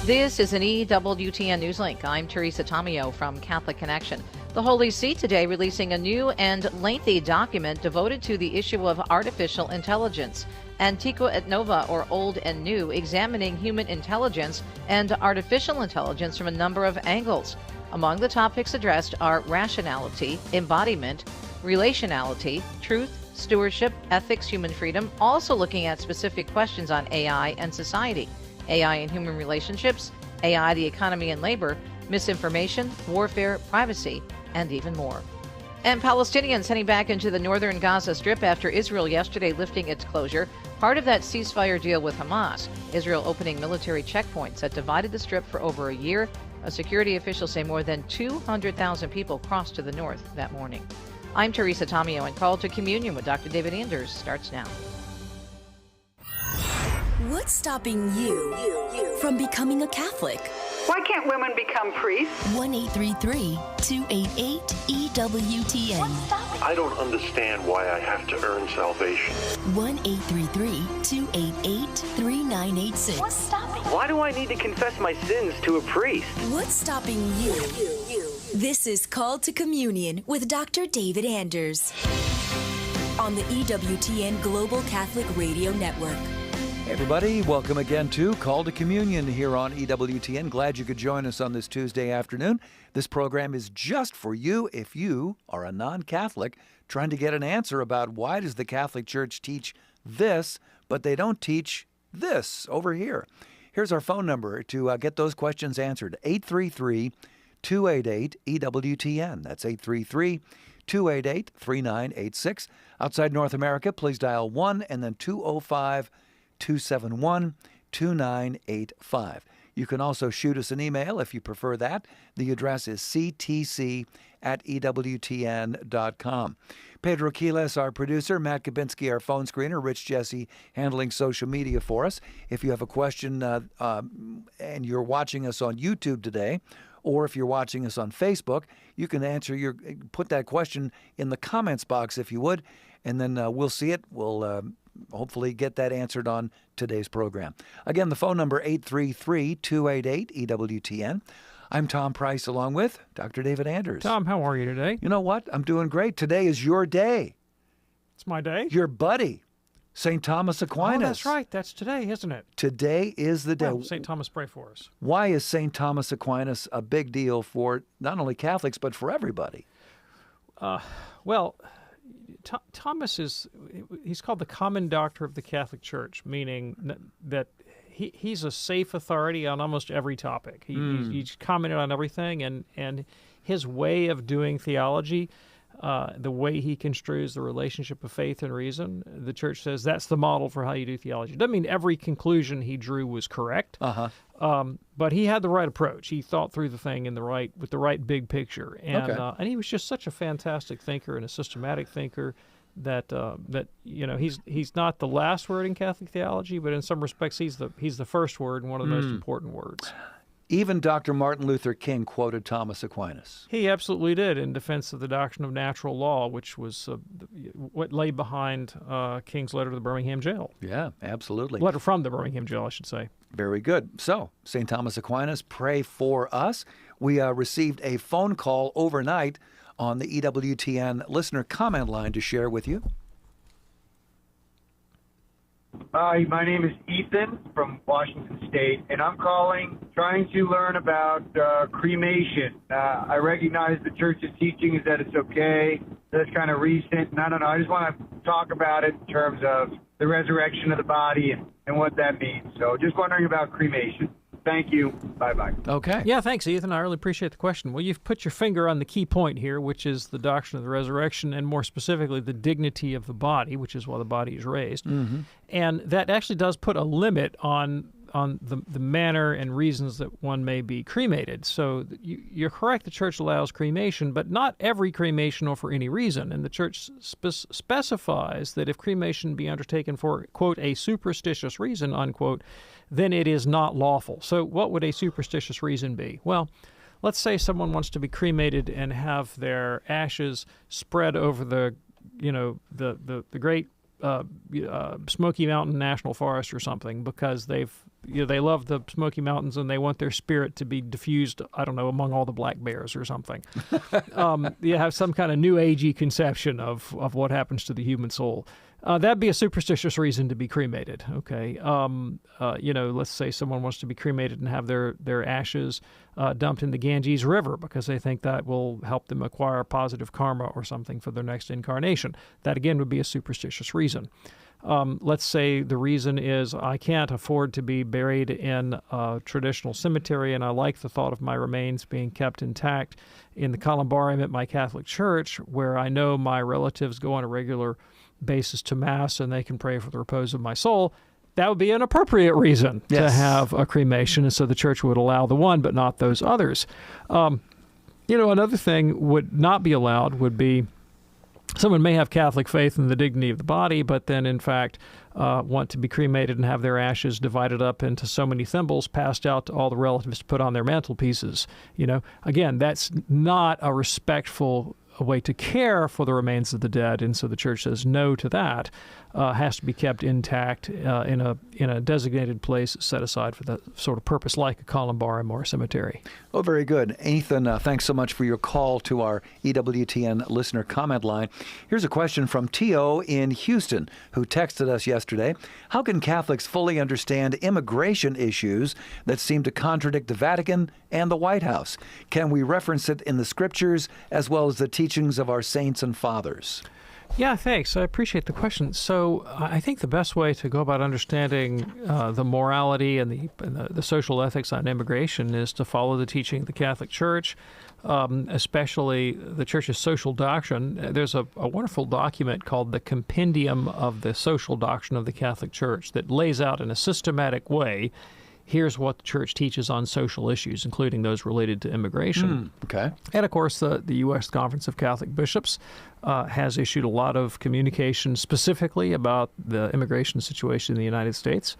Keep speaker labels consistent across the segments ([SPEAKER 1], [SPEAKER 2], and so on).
[SPEAKER 1] This is an EWTN News Link. I'm Teresa Tomeo from Catholic Connection. The Holy See today releasing a new and lengthy document devoted to the issue of artificial intelligence. Antiqua et Nova, or Old and New, examining human intelligence and artificial intelligence from a number of angles. Among the topics addressed are rationality, embodiment, relationality, truth, stewardship, ethics, human freedom, also looking at specific questions on AI and society. AI and human relationships, AI, the economy and labor, misinformation, warfare, privacy, and even more. And Palestinians heading back into the northern Gaza Strip after Israel yesterday lifting its closure, part of that ceasefire deal with Hamas. Israel opening military checkpoints that divided the Strip for over a year. A security official say more than 200,000 people crossed to the north that morning. I'm Teresa Tomeo, and Call to Communion with Dr. David Anders starts now.
[SPEAKER 2] What's stopping you from becoming a Catholic?
[SPEAKER 3] Why can't women become priests?
[SPEAKER 2] 1-833-288-EWTN.
[SPEAKER 4] I don't understand why I have to earn salvation.
[SPEAKER 2] 1-833-288-3986.
[SPEAKER 5] What's stopping you?
[SPEAKER 6] Why do I need to confess my sins to a priest?
[SPEAKER 2] What's stopping you? This is Call to Communion with Dr. David Anders on the EWTN Global Catholic Radio Network.
[SPEAKER 7] Hey everybody, welcome again to Call to Communion here on EWTN. Glad you could join us on this Tuesday afternoon. This program is just for you if you are a non-Catholic trying to get an answer about why does the Catholic Church teach this, but they don't teach this over here. Here's our phone number to get those questions answered, 833-288-EWTN. That's 833-288-3986. Outside North America, please dial 1 and then 205-271-2985. You can also shoot us an email if you prefer that. The address is ctc@ewtn.com. Pedro Quiles, our producer, Matt Kabinski, our phone screener, Rich Jesse handling social media for us. If you have a question and you're watching us on YouTube today, or if you're watching us on Facebook, you can put that question in the comments box if you would, and then we'll see it. We'll hopefully get that answered on today's program. Again, the phone number 833-288-EWTN. I'm Tom Price along with Dr. David Anders.
[SPEAKER 8] Tom, how are you today?
[SPEAKER 7] You know what? I'm doing great. Today is your day.
[SPEAKER 8] It's my day?
[SPEAKER 7] Your buddy, St. Thomas Aquinas.
[SPEAKER 8] Oh, that's right. That's today, isn't it?
[SPEAKER 7] Today is the day.
[SPEAKER 8] Well, St. Thomas, pray for us.
[SPEAKER 7] Why is St. Thomas Aquinas a big deal for not only Catholics, but for everybody?
[SPEAKER 8] Thomas he's called the common doctor of the Catholic Church, meaning that he's a safe authority on almost every topic. He's commented on everything, and his way of doing theology, the way he construes the relationship of faith and reason, the Church says that's the model for how you do theology. It doesn't mean every conclusion he drew was correct, but he had the right approach. He thought through the thing with the right big picture, and he was just such a fantastic thinker and a systematic thinker that he's not the last word in Catholic theology, but in some respects he's the first word and one of the most important words.
[SPEAKER 7] Even Dr. Martin Luther King quoted Thomas Aquinas.
[SPEAKER 8] He absolutely did in defense of the doctrine of natural law, which was what lay behind King's letter to the Birmingham jail.
[SPEAKER 7] Yeah, absolutely.
[SPEAKER 8] Letter from the Birmingham jail, I should say.
[SPEAKER 7] Very good. So, St. Thomas Aquinas, pray for us. We received a phone call overnight on the EWTN listener comment line to share with you.
[SPEAKER 9] Hi, my name is Ethan from Washington State, and I'm trying to learn about cremation. I recognize the Church's teaching is that it's okay. That's kind of recent, and I don't know. I just want to talk about it in terms of the resurrection of the body and what that means. So just wondering about cremation. Thank you. Bye-bye.
[SPEAKER 7] Okay.
[SPEAKER 8] Yeah, thanks, Ethan. I really appreciate the question. Well, you've put your finger on the key point here, which is the doctrine of the resurrection, and more specifically, the dignity of the body, which is why the body is raised. Mm-hmm. And that actually does put a limit on the manner and reasons that one may be cremated. So you're correct, the Church allows cremation, but not every cremation or for any reason. And the Church specifies that if cremation be undertaken for, quote, a superstitious reason, unquote, then it is not lawful. So what would a superstitious reason be? Well, let's say someone wants to be cremated and have their ashes spread over the great Smoky Mountain National Forest or something because they love the Smoky Mountains and they want their spirit to be diffused, I don't know, among all the black bears or something. You have some kind of new agey conception of what happens to the human soul. That'd be a superstitious reason to be cremated, okay? Let's say someone wants to be cremated and have their ashes dumped in the Ganges River because they think that will help them acquire positive karma or something for their next incarnation. That, again, would be a superstitious reason. Let's say the reason is I can't afford to be buried in a traditional cemetery, and I like the thought of my remains being kept intact in the columbarium at my Catholic church, where I know my relatives go on a regular basis to Mass and they can pray for the repose of my soul. That would be an appropriate reason to have a cremation, and so the church would allow the one but not those others. Another thing would not be allowed would be someone may have Catholic faith in the dignity of the body, but then, in fact, want to be cremated and have their ashes divided up into so many thimbles passed out to all the relatives to put on their mantelpieces. Again, that's not a respectful way to care for the remains of the dead, and so the church says no to that. Has to be kept intact in a designated place set aside for that sort of purpose, like a columbarium or a cemetery.
[SPEAKER 7] Oh, very good. Ethan, thanks so much for your call to our EWTN listener comment line. Here's a question from T.O. in Houston, who texted us yesterday. How can Catholics fully understand immigration issues that seem to contradict the Vatican and the White House? Can we reference it in the Scriptures as well as the teachings of our saints and fathers?
[SPEAKER 8] Yeah, thanks. I appreciate the question. So I think the best way to go about understanding the morality and the social ethics on immigration is to follow the teaching of the Catholic Church, especially the Church's social doctrine. There's a wonderful document called the Compendium of the Social Doctrine of the Catholic Church that lays out in a systematic way, here's what the Church teaches on social issues, including those related to immigration.
[SPEAKER 7] Okay.
[SPEAKER 8] And, of course, the U.S. Conference of Catholic Bishops has issued a lot of communication specifically about the immigration situation in the United States.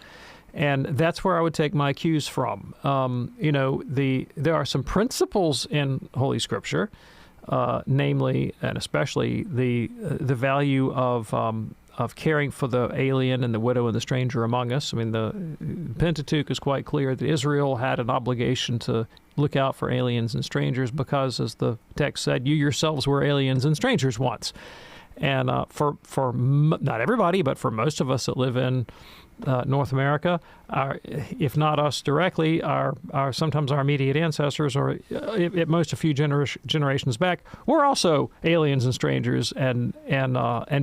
[SPEAKER 8] And that's where I would take my cues from. There are some principles in Holy Scripture, namely and especially the value of caring for the alien and the widow and the stranger among us. I mean, the Pentateuch is quite clear that Israel had an obligation to look out for aliens and strangers because, as the text said, you yourselves were aliens and strangers once. And for not everybody, but for most of us that live in North America, if not us directly, sometimes our immediate ancestors, or at most a few generations back, we're also aliens and strangers and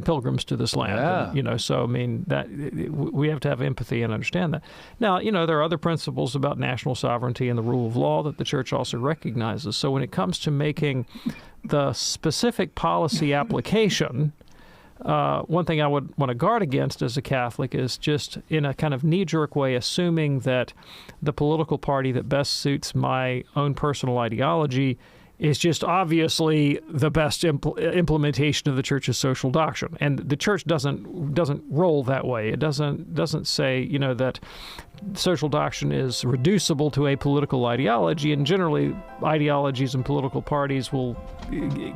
[SPEAKER 8] pilgrims to this land.
[SPEAKER 7] Yeah.
[SPEAKER 8] And, so I mean that we have to have empathy and understand that. Now, there are other principles about national sovereignty and the rule of law that the Church also recognizes. So when it comes to making the specific policy application, one thing I would want to guard against as a Catholic is just in a kind of knee-jerk way assuming that the political party that best suits my own personal ideology is just obviously the best implementation of the Church's social doctrine. And the Church doesn't roll that way. It doesn't say, that social doctrine is reducible to a political ideology, and generally ideologies and political parties will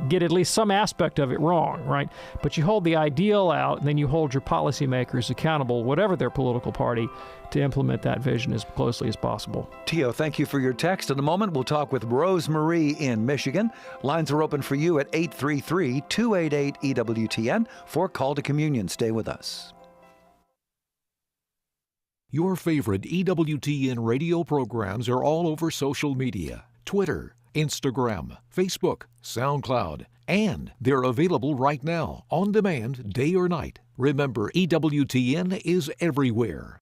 [SPEAKER 8] get at least some aspect of it wrong, right? But you hold the ideal out, and then you hold your policymakers accountable, whatever their political party, to implement that vision as closely as possible.
[SPEAKER 7] Tio, thank you for your text. In a moment, we'll talk with Rose Marie in Michigan. Lines are open for you at 833-288-EWTN for Call to Communion. Stay with us.
[SPEAKER 5] Your favorite EWTN radio programs are all over social media: Twitter, Instagram, Facebook, SoundCloud, and they're available right now, on demand, day or night. Remember, EWTN is everywhere.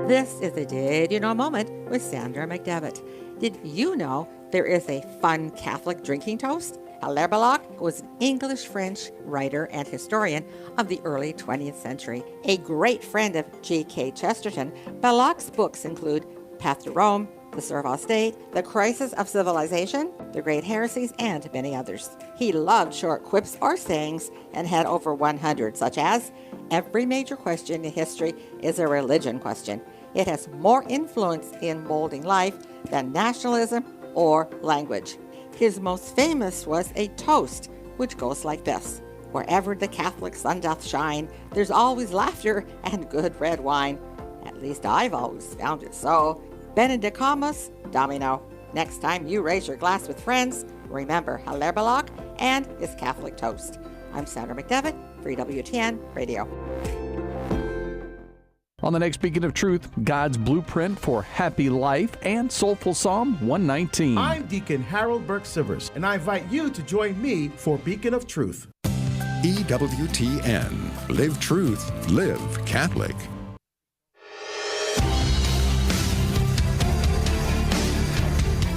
[SPEAKER 10] This is a Did You Know moment with Sandra McDevitt. Did you know there is a fun Catholic drinking toast? Hilaire Belloc was an English-French writer and historian of the early 20th century. A great friend of G.K. Chesterton, Belloc's books include Path to Rome, The Servile State, The Crisis of Civilization, The Great Heresies, and many others. He loved short quips or sayings and had over 100, such as, "Every major question in history is a religion question. It has more influence in molding life than nationalism or language." His most famous was a toast, which goes like this: Wherever the Catholic sun doth shine, there's always laughter and good red wine. At least I've always found it so. Benedicamus Domino. Next time you raise your glass with friends, remember Haller Belloc and his Catholic toast. I'm Sandra McDevitt for EWTN Radio.
[SPEAKER 11] On the next Beacon of Truth, God's blueprint for happy life and Soulful Psalm 119.
[SPEAKER 12] I'm Deacon Harold Burke-Sivers, and I invite you to join me for Beacon of Truth.
[SPEAKER 13] EWTN. Live truth, live Catholic.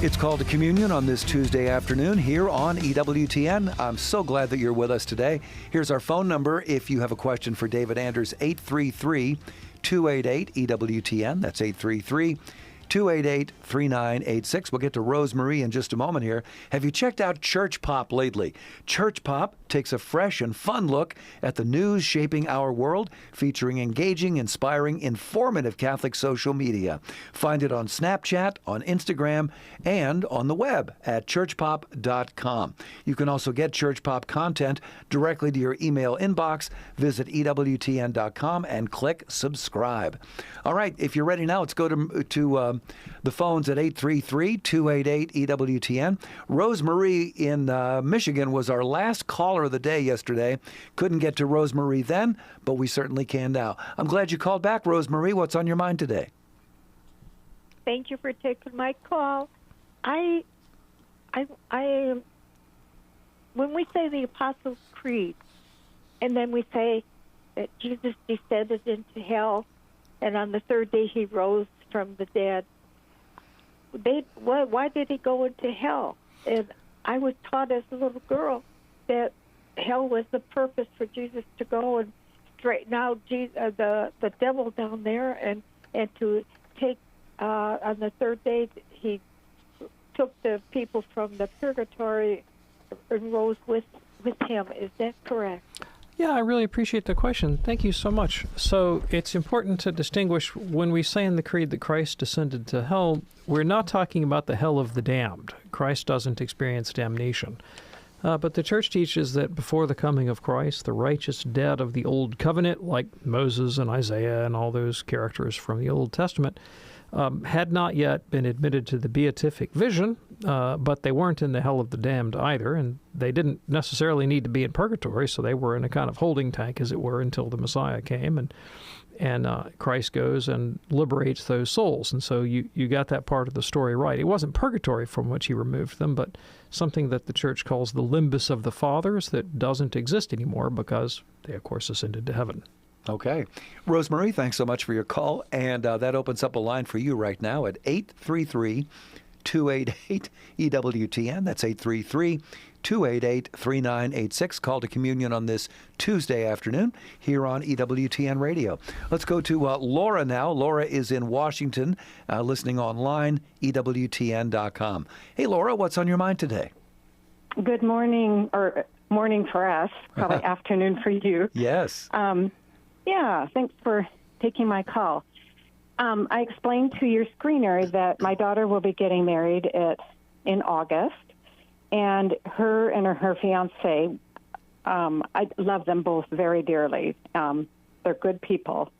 [SPEAKER 7] It's Called to Communion on this Tuesday afternoon here on EWTN. I'm so glad that you're with us today. Here's our phone number if you have a question for David Anders, 833-288-EWTN. That's 833-288-3986. We'll get to Rosemary in just a moment here. Have you checked out Church Pop lately? Church Pop takes a fresh and fun look at the news shaping our world, featuring engaging, inspiring, informative Catholic social media. Find it on Snapchat, on Instagram, and on the web at churchpop.com. You can also get Church Pop content directly to your email inbox. Visit EWTN.com and click subscribe. All right, if you're ready now, let's go to the phones at 833-288-EWTN. Rosemary in Michigan was our last caller of the day yesterday. Couldn't get to Rosemary then, but we certainly can now. I'm glad you called back, Rosemary. What's on your mind today?
[SPEAKER 14] Thank you for taking my call. I when we say the Apostles' Creed, and then we say that Jesus descended into hell, and on the third day he rose from the dead, why did he go into hell? And I was taught as a little girl that hell was the purpose for Jesus to go and straighten out the devil down there, and to take on the third day he took the people from the purgatory and rose with him. Is that correct?
[SPEAKER 8] Yeah, I really appreciate the question. Thank you so much. So it's important to distinguish when we say in the Creed that Christ descended to hell, we're not talking about the hell of the damned. Christ doesn't experience damnation. But the Church teaches that before the coming of Christ, the righteous dead of the Old Covenant, like Moses and Isaiah and all those characters from the Old Testament, had not yet been admitted to the beatific vision, but they weren't in the hell of the damned either, and they didn't necessarily need to be in purgatory, so they were in a kind of holding tank, as it were, until the Messiah came, and Christ goes and liberates those souls. And so you got that part of the story right. It wasn't purgatory from which he removed them, but something that the Church calls the limbus of the fathers that doesn't exist anymore because they, of course, ascended to heaven.
[SPEAKER 7] Okay. Rosemary, thanks so much for your call. And that opens up a line for you right now at 833-288-EWTN. That's 833-288-3986. Call to communion on this Tuesday afternoon here on EWTN Radio. Let's go to Laura now. Laura is in Washington, listening online, EWTN.com. Hey, Laura, what's on your mind today?
[SPEAKER 15] Good morning, or morning for us, probably afternoon for you.
[SPEAKER 7] Yes.
[SPEAKER 15] Yeah, thanks for taking my call. I explained to your screener that my daughter will be getting married in August, and her fiancé, I love them both very dearly. They're good people.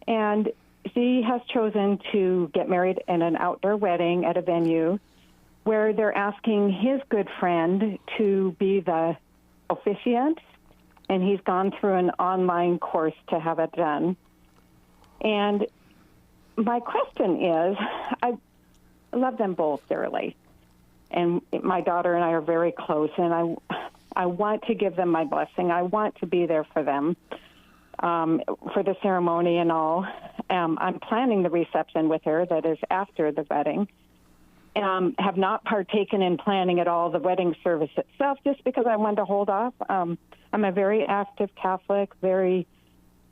[SPEAKER 15] And she has chosen to get married in an outdoor wedding at a venue where they're asking his good friend to be the officiant, and he's gone through an online course to have it done. And my question is, I love them both dearly, and my daughter and I are very close, and I want to give them my blessing. I want to be there for them for the ceremony and all. I'm planning the reception with her that is after the wedding. Have not partaken in planning at all the wedding service itself just because I wanted to hold off. I'm a very active Catholic,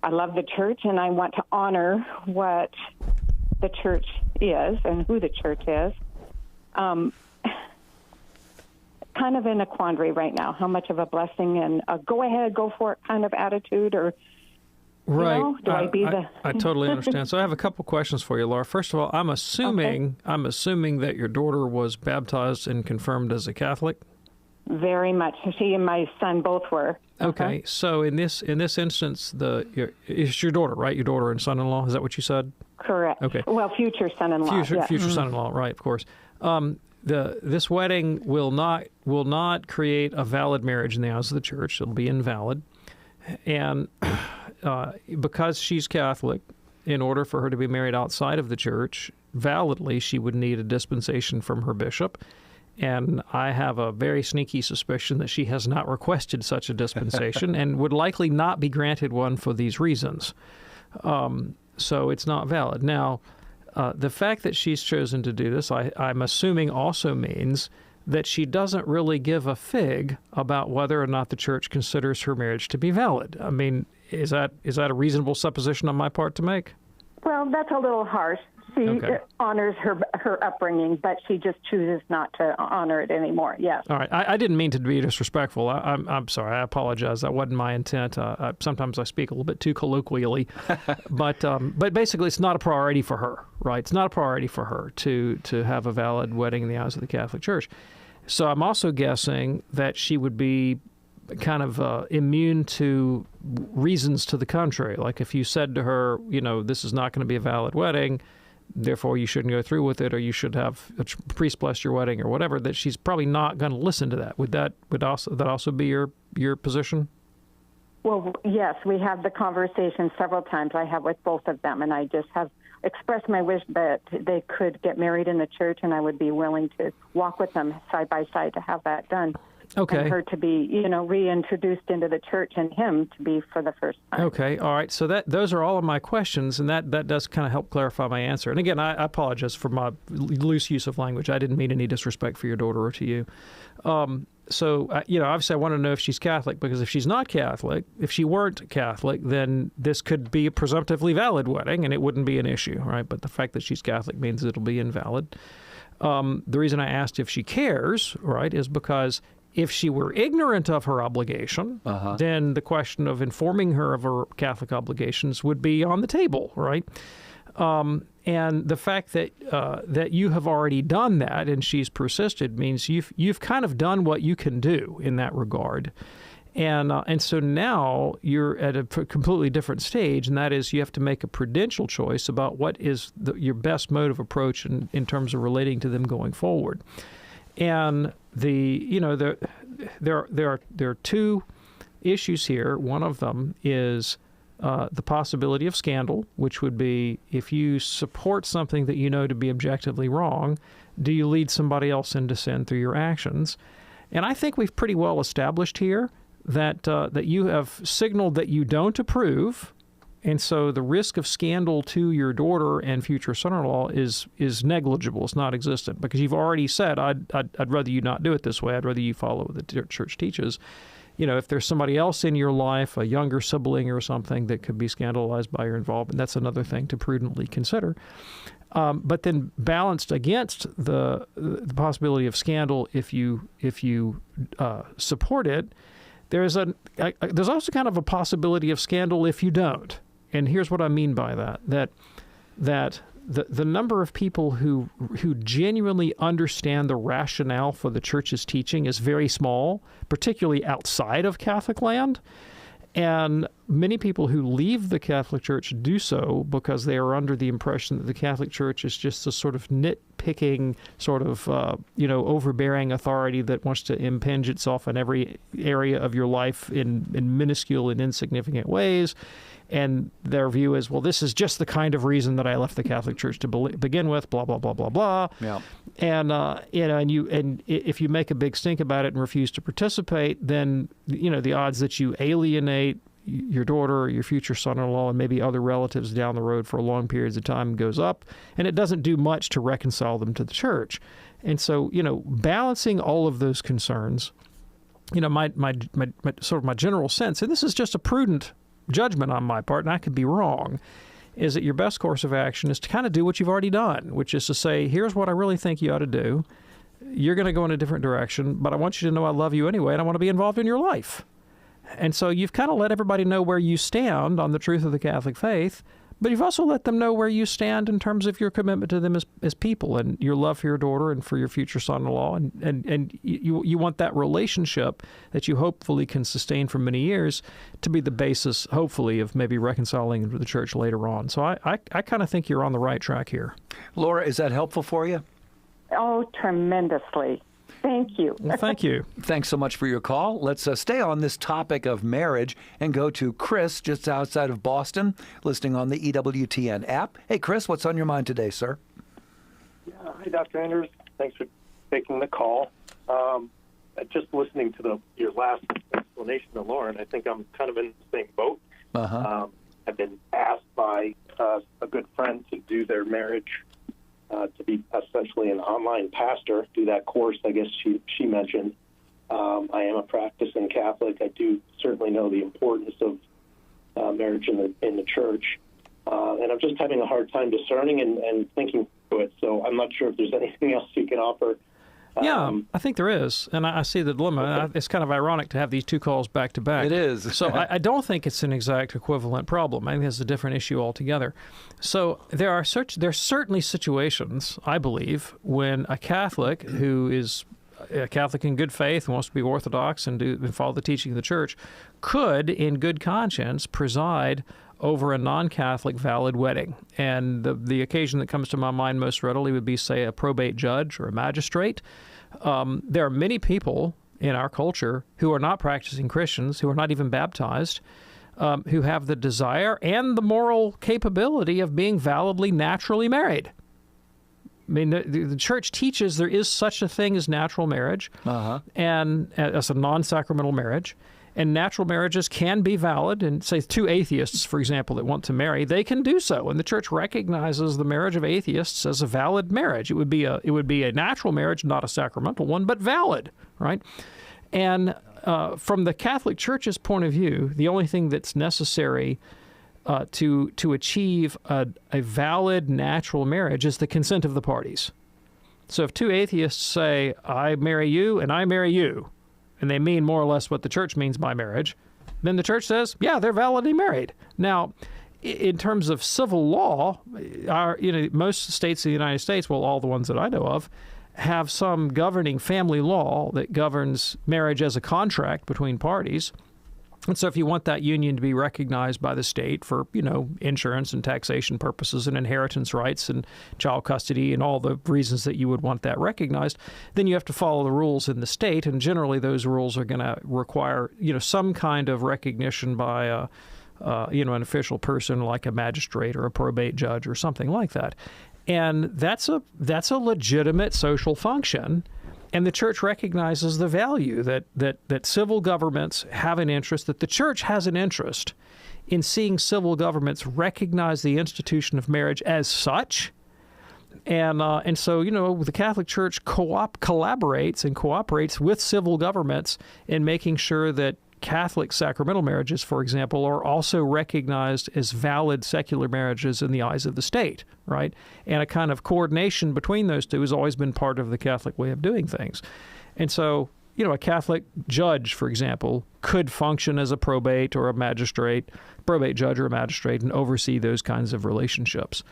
[SPEAKER 15] I love the church, and I want to honor what the church is and who the church is. Kind of in a quandary right now, how much of a blessing and a go ahead, go for it kind of attitude, or
[SPEAKER 8] right.
[SPEAKER 15] Do I be
[SPEAKER 8] I totally understand. So I have a couple questions for you, Laura. First of all, I'm assuming that your daughter was baptized and confirmed as a Catholic.
[SPEAKER 15] Very much. She and my son both were.
[SPEAKER 8] Okay, so in this instance, it's your daughter, right? Your daughter and son-in-law. Is that what you said?
[SPEAKER 15] Correct.
[SPEAKER 8] Okay.
[SPEAKER 15] Well, future son-in-law.
[SPEAKER 8] Future son-in-law, right? Of course. This wedding will not create a valid marriage in the eyes of the church. It'll be invalid, and because she's Catholic, in order for her to be married outside of the church validly, she would need a dispensation from her bishop. And I have a very sneaky suspicion that she has not requested such a dispensation and would likely not be granted one for these reasons. So it's not valid. Now, the fact that she's chosen to do this, I'm assuming also means that she doesn't really give a fig about whether or not the church considers her marriage to be valid. I mean, is that a reasonable supposition on my part to make?
[SPEAKER 15] Well, that's a little harsh. She honors her upbringing, but she just chooses not to honor it anymore. Yes.
[SPEAKER 8] All right. I didn't mean to be disrespectful. I'm sorry. I apologize. That wasn't my intent. Sometimes I speak a little bit too colloquially, but basically, it's not a priority for her, right? It's not a priority for her to have a valid wedding in the eyes of the Catholic Church. So I'm also guessing that she would be kind of immune to reasons to the contrary. Like if you said to her, this is not going to be a valid wedding, therefore you shouldn't go through with it, or you should have a priest bless your wedding or whatever, that she's probably not going to listen to that. Would that also be your position?
[SPEAKER 15] Well, yes, we have the conversation several times. I have with both of them, and I just have expressed my wish that they could get married in the church, and I would be willing to walk with them side by side to have that done.
[SPEAKER 8] Okay.
[SPEAKER 15] And her to be, reintroduced into the church, and him to be for the first time.
[SPEAKER 8] Okay. All right. So those are all of my questions, and that does kind of help clarify my answer. And again, I apologize for my loose use of language. I didn't mean any disrespect for your daughter or to you. So obviously I want to know if she's Catholic, because if she's not Catholic, if she weren't Catholic, then this could be a presumptively valid wedding, and it wouldn't be an issue, right? But the fact that she's Catholic means it'll be invalid. The reason I asked if she cares, right, is because if she were ignorant of her obligation, then the question of informing her of her Catholic obligations would be on the table, right? And the fact that you have already done that and she's persisted means you've kind of done what you can do in that regard. And so now you're at a completely different stage, and that is you have to make a prudential choice about what is your best mode of approach in terms of relating to them going forward. And there are two issues here. One of them is the possibility of scandal, which would be if you support something that you know to be objectively wrong, do you lead somebody else into sin through your actions? And I think we've pretty well established here that you have signaled that you don't approve. And so the risk of scandal to your daughter and future son-in-law is negligible. It's not existent, because you've already said, I'd rather you not do it this way. I'd rather you follow what the church teaches. If there's somebody else in your life, a younger sibling or something that could be scandalized by your involvement, that's another thing to prudently consider. But then balanced against the possibility of scandal, if you support it, there's also kind of a possibility of scandal if you don't. And here's what I mean by that the number of people who genuinely understand the rationale for the church's teaching is very small, particularly outside of Catholic land. And many people who leave the Catholic Church do so because they are under the impression that the Catholic Church is just a sort of nitpicking, sort of, overbearing authority that wants to impinge itself on every area of your life in minuscule and insignificant ways. And their view is, well, this is just the kind of reason that I left the Catholic Church to begin with, blah, blah, blah, blah, blah.
[SPEAKER 7] Yeah.
[SPEAKER 8] And, and if you make a big stink about it and refuse to participate, then, the odds that you alienate your daughter or your future son-in-law and maybe other relatives down the road for long periods of time goes up. And it doesn't do much to reconcile them to the church. And so, balancing all of those concerns, my general sense, and this is just a prudent judgment on my part, and I could be wrong, is that your best course of action is to kind of do what you've already done, which is to say, here's what I really think you ought to do. You're going to go in a different direction, but I want you to know I love you anyway, and I want to be involved in your life. And so you've kind of let everybody know where you stand on the truth of the Catholic faith, but you've also let them know where you stand in terms of your commitment to them as people and your love for your daughter and for your future son-in-law. And you want that relationship that you hopefully can sustain for many years to be the basis, hopefully, of maybe reconciling with the church later on. So I kind of think you're on the right track here.
[SPEAKER 7] Laura, is that helpful for you?
[SPEAKER 15] Oh, tremendously. Thank you.
[SPEAKER 8] Well, thank you.
[SPEAKER 7] Thanks so much for your call. Let's stay on this topic of marriage and go to Chris, just outside of Boston, listening on the EWTN app. Hey, Chris, what's on your mind today, sir?
[SPEAKER 4] Yeah, hi, Dr. Anders. Thanks for taking the call. Just listening to your last explanation to Lauren, I think I'm kind of in the same boat. I've been asked by a good friend to do their marriage, to be essentially an online pastor, do that course, I guess she mentioned. I am a practicing Catholic. I do certainly know the importance of marriage in the church. And I'm just having a hard time discerning and thinking through it. So I'm not sure if there's anything else you can offer.
[SPEAKER 8] Yeah, I think there is, and I see the dilemma. It's kind of ironic to have these two calls back to back.
[SPEAKER 7] It is.
[SPEAKER 8] So I don't think it's an exact equivalent problem. I think it's a different issue altogether. So there's certainly situations, I believe, when a Catholic who is a Catholic in good faith, wants to be Orthodox and follow the teaching of the Church, could, in good conscience, preside over a non-Catholic valid wedding. And the occasion that comes to my mind most readily would be, say, a probate judge or a magistrate. There are many people in our culture who are not practicing Christians, who are not even baptized, who have the desire and the moral capability of being validly, naturally married. I mean, the Church teaches there is such a thing as natural marriage, and as a non-sacramental marriage. And natural marriages can be valid. And say two atheists, for example, that want to marry, they can do so. And the Church recognizes the marriage of atheists as a valid marriage. It would be a natural marriage, not a sacramental one, but valid, right? And from the Catholic Church's point of view, the only thing that's necessary to achieve a valid natural marriage is the consent of the parties. So if two atheists say, I marry you and I marry you, and they mean more or less what the Church means by marriage, then the Church says, yeah, they're validly married. Now, in terms of civil law, most states of the United States, well, all the ones that I know of, have some governing family law that governs marriage as a contract between parties. And so if you want that union to be recognized by the state for, insurance and taxation purposes and inheritance rights and child custody and all the reasons that you would want that recognized, then you have to follow the rules in the state. And generally those rules are going to require, some kind of recognition by an official person like a magistrate or a probate judge or something like that. And that's a legitimate social function. And the Church recognizes the value that civil governments have an interest, that the Church has an interest in seeing civil governments recognize the institution of marriage as such. And so, the Catholic Church collaborates and cooperates with civil governments in making sure that Catholic sacramental marriages, for example, are also recognized as valid secular marriages in the eyes of the state, right? And a kind of coordination between those two has always been part of the Catholic way of doing things. And so, a Catholic judge, for example, could function as a probate or a magistrate, probate judge or a magistrate, and oversee those kinds of relationships.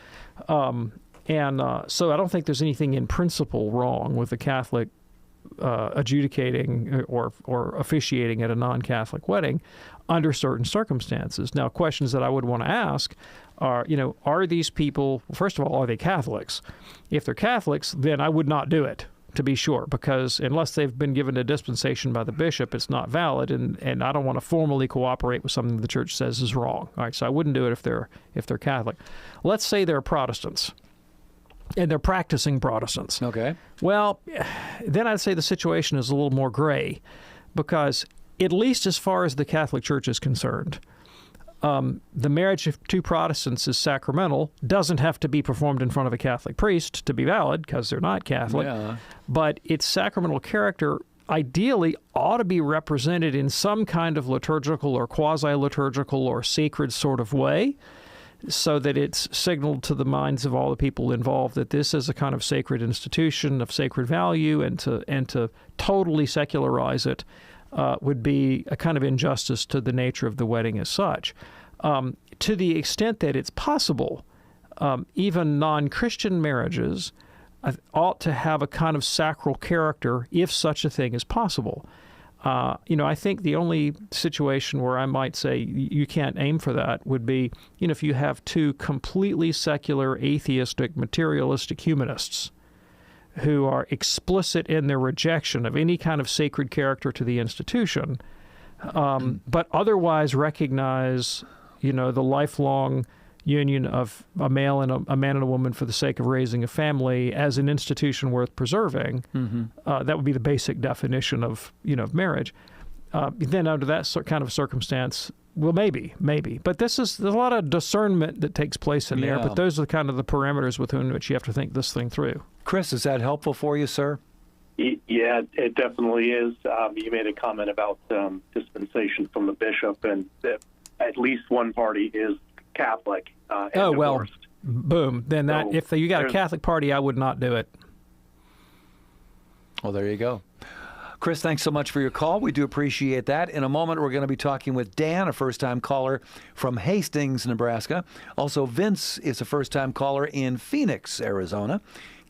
[SPEAKER 8] So I don't think there's anything in principle wrong with the Catholic adjudicating or officiating at a non-Catholic wedding under certain circumstances. Now, questions that I would want to ask are, are these people, first of all, are they Catholics? If they're Catholics, then I would not do it, to be sure, because unless they've been given a dispensation by the bishop, it's not valid, and I don't want to formally cooperate with something the Church says is wrong. All right, so I wouldn't do it if they're Catholic. Let's say they're Protestants. And they're practicing Protestants.
[SPEAKER 7] Okay.
[SPEAKER 8] Well, then I'd say the situation is a little more gray, because at least as far as the Catholic Church is concerned, the marriage of two Protestants is sacramental, doesn't have to be performed in front of a Catholic priest to be valid, because they're not Catholic.
[SPEAKER 7] Yeah.
[SPEAKER 8] But its sacramental character ideally ought to be represented in some kind of liturgical or quasi-liturgical or sacred sort of way, so that it's signaled to the minds of all the people involved that this is a kind of sacred institution of sacred value, and to totally secularize it would be a kind of injustice to the nature of the wedding as such. to the extent that it's possible, even non-Christian marriages ought to have a kind of sacral character if such a thing is possible. I think the only situation where I might say you can't aim for that would be, if you have two completely secular, atheistic, materialistic humanists who are explicit in their rejection of any kind of sacred character to the institution, but otherwise recognize, the lifelong union of a man and a woman for the sake of raising a family as an institution worth preserving. That would be the basic definition of marriage. Then under that kind of circumstance, well, maybe. But there's a lot of discernment that takes place in there. But those are kind of the parameters within which you have to think this thing through.
[SPEAKER 7] Chris, is that helpful for you, sir?
[SPEAKER 4] Yeah, it definitely is. You made a comment about dispensation from the bishop, and at least one party is Catholic.
[SPEAKER 8] Well, boom. Then if you got a Catholic party, I would not do it.
[SPEAKER 7] Well, there you go. Chris, thanks so much for your call. We do appreciate that. In a moment, we're going to be talking with Dan, a first-time caller from Hastings, Nebraska. Also, Vince is a first-time caller in Phoenix, Arizona.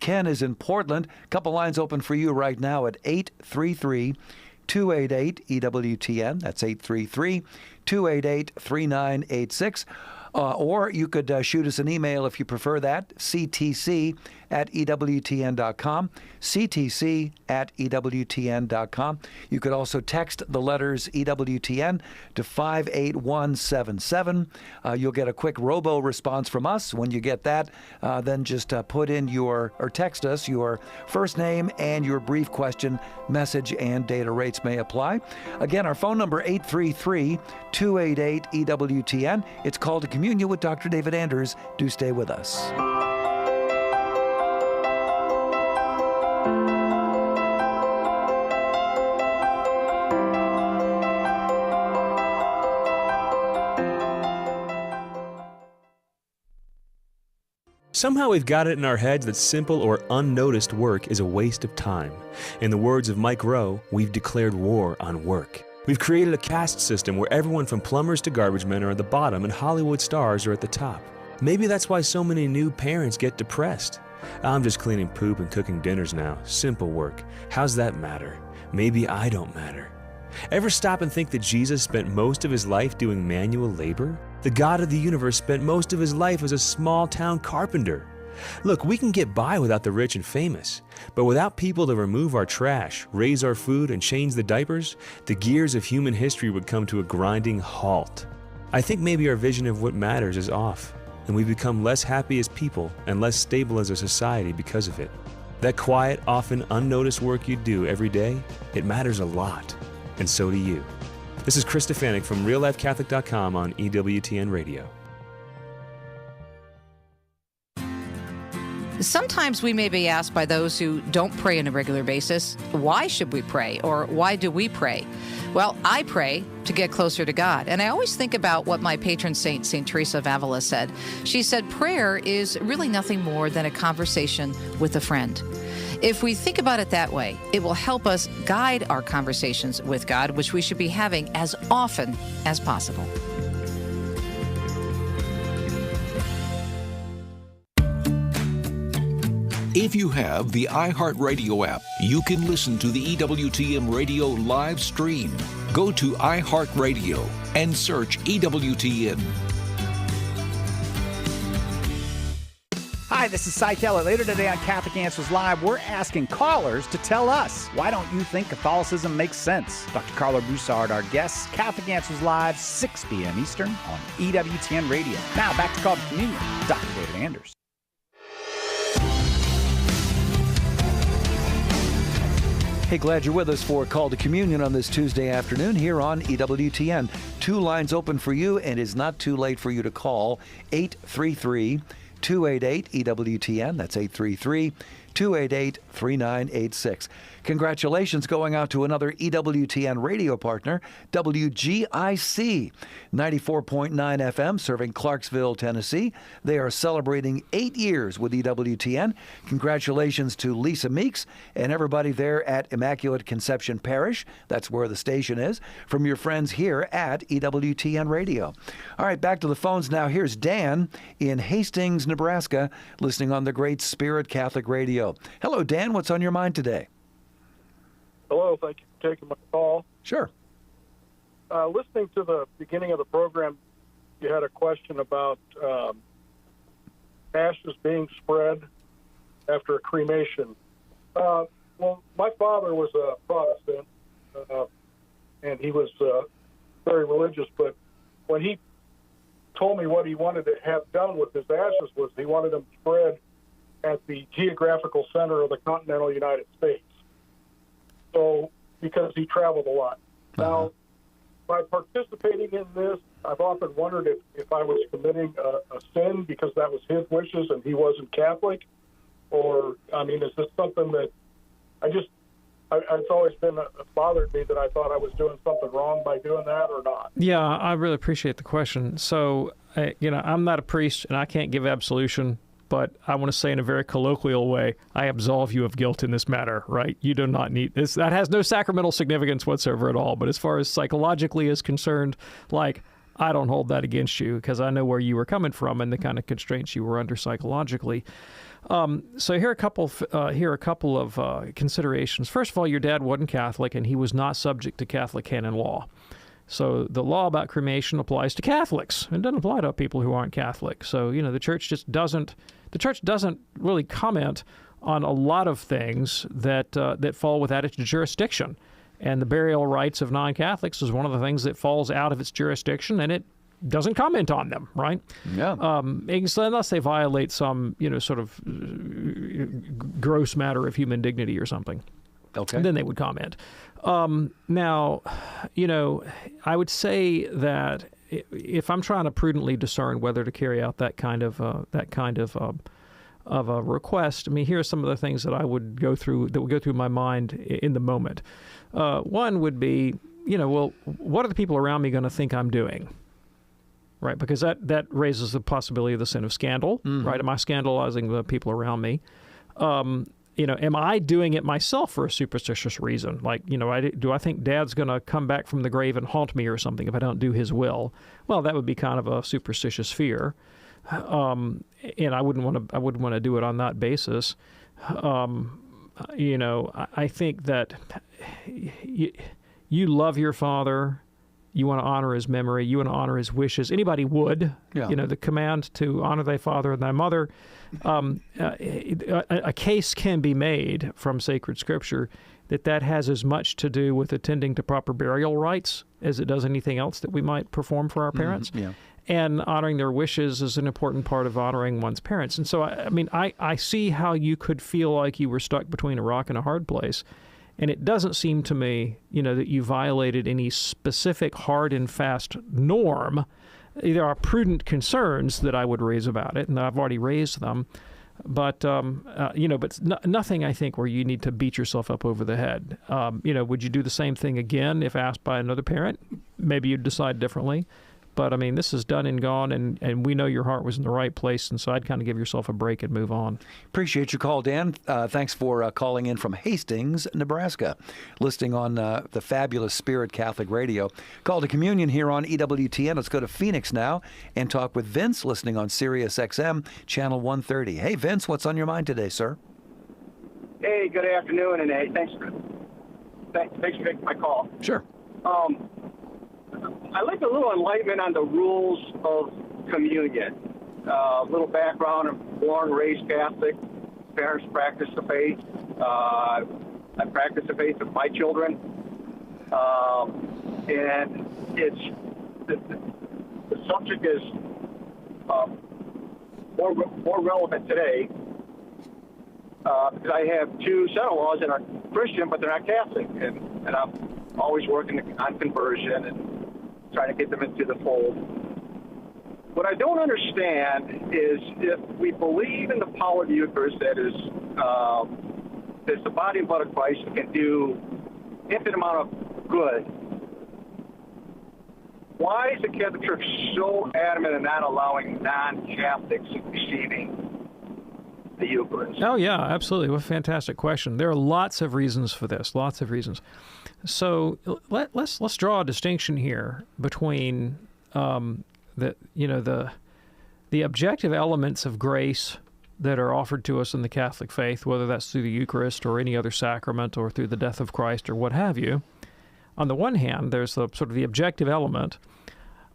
[SPEAKER 7] Ken is in Portland. A couple lines open for you right now at 833-288-EWTN. That's 833-288-3986. Or you could shoot us an email if you prefer that, ctc@EWTN.com, ctc@EWTN.com. You could also text the letters EWTN to 58177. You'll get a quick robo response from us. When you get that, then just put in text us your first name and your brief question. Message and data rates may apply. Again, our phone number 833-288-EWTN. It's called to Communion with Dr. David Anders. Do stay with us.
[SPEAKER 16] Somehow we've got it in our heads that simple or unnoticed work is a waste of time. In the words of Mike Rowe, we've declared war on work. We've created a caste system where everyone from plumbers to garbage men are at the bottom and Hollywood stars are at the top. Maybe that's why so many new parents get depressed. I'm just cleaning poop and cooking dinners now. Simple work. How's that matter? Maybe I don't matter. Ever stop and think that Jesus spent most of his life doing manual labor? The God of the universe spent most of his life as a small-town carpenter. Look, we can get by without the rich and famous, but without people to remove our trash, raise our food, and change the diapers, the gears of human history would come to a grinding halt. I think maybe our vision of what matters is off, and we become less happy as people and less stable as a society because of it. That quiet, often unnoticed work you do every day, it matters a lot. And so do you. This is Chris Stefanik from reallifecatholic.com on EWTN Radio.
[SPEAKER 1] Sometimes we may be asked by those who don't pray on a regular basis, why should we pray, or why do we pray? Well, I pray to get closer to God. And I always think about what my patron saint, St. Teresa of Avila, said. She said prayer is really nothing more than a conversation with a friend. If we think about it that way, it will help us guide our conversations with God, which we should be having as often as possible.
[SPEAKER 5] If you have the iHeartRadio app, you can listen to the EWTN Radio live stream. Go to iHeartRadio and search EWTN.
[SPEAKER 17] Hi, this is Cy Keller. Later today on Catholic Answers Live, we're asking callers to tell us, why don't you think Catholicism makes sense? Dr. Carlo Broussard, our guest. Catholic Answers Live, 6 p.m. Eastern on EWTN Radio. Now, back to Call to Communion with Dr. David Anders.
[SPEAKER 7] Hey, glad you're with us for Call to Communion on this Tuesday afternoon here on EWTN. 2 lines open for you, and it's not too late for you to call 833-288-EWTN. That's 288-3986. Congratulations going out to another EWTN radio partner, WGIC, 94.9 FM, serving Clarksville, Tennessee. They are celebrating 8 years with EWTN. Congratulations to Lisa Meeks and everybody there at Immaculate Conception Parish. That's where the station is, from your friends here at EWTN Radio. All right, back to the phones now. Here's Dan in Hastings, Nebraska, listening on the Great Spirit Catholic Radio. Hello, Dan. What's on your mind today?
[SPEAKER 18] Hello. Thank you for taking my call.
[SPEAKER 7] Sure.
[SPEAKER 18] Listening to the beginning of the program, you had a question about ashes being spread after a cremation. Well, my father was a Protestant, and he was very religious, but when he told me what he wanted to have done with his ashes was he wanted them spread at the geographical center of the continental United States. So, because he traveled a lot. Now, by participating in this, I've often wondered if I was committing a sin because that was his wishes and he wasn't Catholic. Or, I mean, is this something that it's always been bothered me that I thought I was doing something wrong by doing that or not?
[SPEAKER 8] Yeah, I really appreciate the question. So, I'm not a priest and I can't give absolution, but I want to say in a very colloquial way, I absolve you of guilt in this matter, right? You do not need this. That has no sacramental significance whatsoever at all. But as far as psychologically is concerned, I don't hold that against you because I know where you were coming from and the kind of constraints you were under psychologically. So here are a couple of considerations. First of all, your dad wasn't Catholic and he was not subject to Catholic canon law. So the law about cremation applies to Catholics. It doesn't apply to people who aren't Catholic. So, the church doesn't really comment on a lot of things that fall without its jurisdiction. And the burial rights of non-Catholics is one of the things that falls out of its jurisdiction, and it doesn't comment on them, right?
[SPEAKER 7] Yeah.
[SPEAKER 8] Unless they violate some, sort of gross matter of human dignity or something.
[SPEAKER 7] Okay.
[SPEAKER 8] Then they would comment. Now, I would say that if I'm trying to prudently discern whether to carry out that kind of a request, I mean, here are some of the things that would go through my mind in the moment. One would be, what are the people around me going to think I'm doing? Right, because that raises the possibility of the sin of scandal. Mm-hmm. Right, am I scandalizing the people around me? Am I doing it myself for a superstitious reason? Do I think Dad's going to come back from the grave and haunt me or something if I don't do his will? Well, that would be kind of a superstitious fear, and I wouldn't want to do it on that basis. I think that you love your father. You want to honor his memory. You want to honor his wishes. Anybody would. Yeah. The command to honor thy father and thy mother. A case can be made from sacred scripture that has as much to do with attending to proper burial rites as it does anything else that we might perform for our parents.
[SPEAKER 7] Mm-hmm. Yeah.
[SPEAKER 8] And honoring their wishes is an important part of honoring one's parents. And so, I see how you could feel like you were stuck between a rock and a hard place. And it doesn't seem to me, that you violated any specific hard and fast norm. There are prudent concerns that I would raise about it, and I've already raised them. But, nothing, I think, where you need to beat yourself up over the head. Would you do the same thing again if asked by another parent? Maybe you'd decide differently. But, this is done and gone, and we know your heart was in the right place, and so I'd kind of give yourself a break and move on.
[SPEAKER 7] Appreciate your call, Dan. Thanks for calling in from Hastings, Nebraska, listening on the fabulous Spirit Catholic Radio. Call to communion here on EWTN. Let's go to Phoenix now and talk with Vince, listening on Sirius XM, Channel 130. Hey, Vince, what's on your mind today, sir?
[SPEAKER 19] Hey, good afternoon, and hey, thanks for taking my call.
[SPEAKER 7] Sure.
[SPEAKER 19] I'd like a little enlightenment on the rules of communion. A little background. I'm born, raised Catholic. Parents practice the faith. I practice the faith with my children. And it's the subject is more relevant today because I have two son-in-laws that are Christian, but they're not Catholic. And I'm always working on conversion and trying to get them into the fold. What I don't understand is if we believe in the power of the Eucharist, that is the body and blood of Christ that can do infinite amount of good, why is the Catholic Church so adamant in not allowing non-Catholics receiving the Eucharist?
[SPEAKER 8] Oh, yeah, absolutely. What a fantastic question. There are lots of reasons for this, lots of reasons. So let's draw a distinction here between the objective elements of grace that are offered to us in the Catholic faith, whether that's through the Eucharist or any other sacrament or through the death of Christ or what have you. On the one hand, there's the sort of the objective element.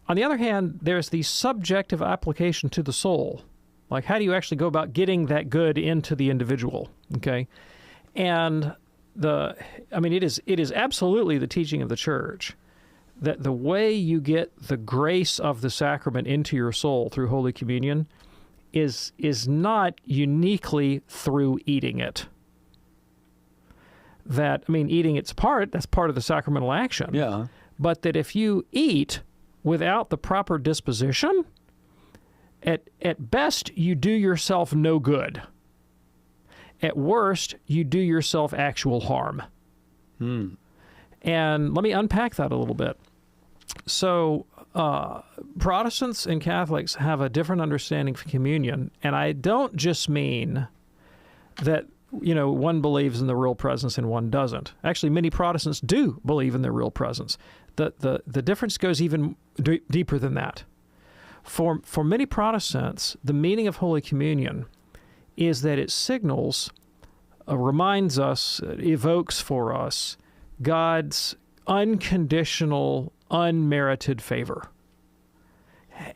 [SPEAKER 8] On the other hand, there's the subjective application to the soul. Like, how do you actually go about getting that good into the individual? Okay, and it is absolutely the teaching of the Church that the way you get the grace of the sacrament into your soul through Holy Communion is not uniquely through eating it. Eating that's part of the sacramental action.
[SPEAKER 7] Yeah.
[SPEAKER 8] But that if you eat without the proper disposition, at best you do yourself no good. At worst, you do yourself actual harm. And let me unpack that a little bit. So Protestants and Catholics have a different understanding of communion, and I don't just mean that one believes in the real presence and one doesn't. Actually, many Protestants do believe in the real presence. The difference goes even deeper than that. For many Protestants, the meaning of Holy Communion is that it signals, reminds us, evokes for us God's unconditional, unmerited favor.